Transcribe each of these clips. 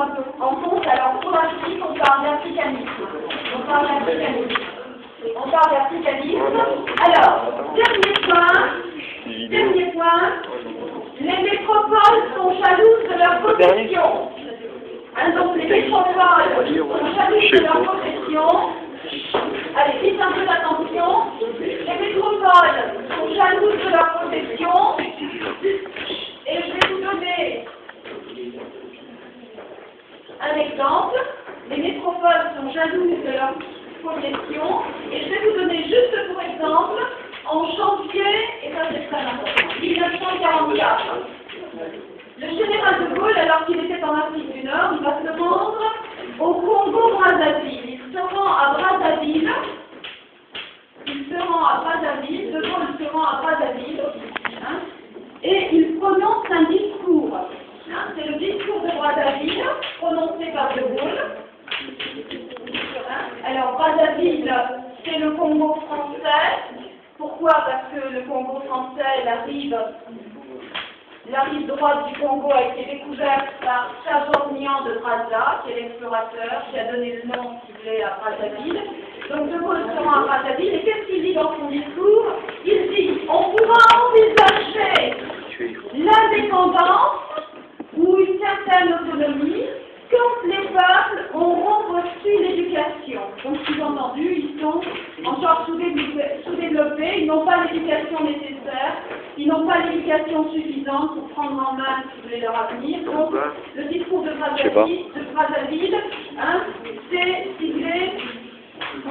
un peu en compte. Alors, pour la physique, on parle d'africanisme. On parle d'africanisme. Alors, dernier point, les métropoles sont jalouses de leur possession. Hein, donc, les métropoles sont jalouses de leur possession. Allez, dites un peu d'attention. Les métropoles sont jalouses de leur possession. Et je vais vous donner un exemple. Les métropoles sont jalouses de leur possession. Et je vais vous donner juste pour exemple, en janvier, et ça c'est très important, 1944. Le général de Gaulle, alors qu'il était en Afrique du Nord, il va se rendre au Congo-Brazzaville. Il se rend à Brazzaville. Hein, et il prononce un discours. Hein, c'est le discours de Brazzaville, prononcé par de Gaulle. Hein, alors, Brazzaville, c'est le Congo français. Pourquoi? Parce que le Congo français, la rive droite du Congo a été découverte par Chateaubriand de Brazza, qui est l'explorateur, qui a donné le nom, si vous voulez, à Brazzaville. Donc, de Gaulle se rend à Brazzaville, et qu'est-ce qu'il dit dans son discours? Il dit, on pourra envisager l'indépendance ou une certaine autonomie quand les peuples auront reçu l'éducation. Donc, sous-entendu, ils sont encore sous-développés, ils n'ont pas l'éducation nécessaire, ils n'ont pas l'éducation suffisante pour prendre en main, si vous voulez, leur avenir. Donc, le discours de Brazzaville, hein, c'est, si vous voulez,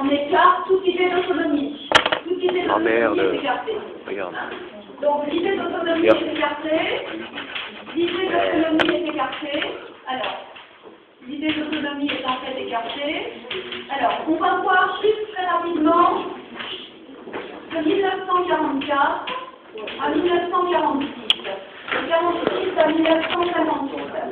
on écarte toute idée d'autonomie. Toute idée d'autonomie est écartée. Hein. Donc, l'idée d'autonomie est écartée. L'idée d'autonomie est écartée. Alors, l'idée d'autonomie est en fait écartée. Alors, on va voir juste très rapidement de 1944 à 1946. De 1946 à 1958.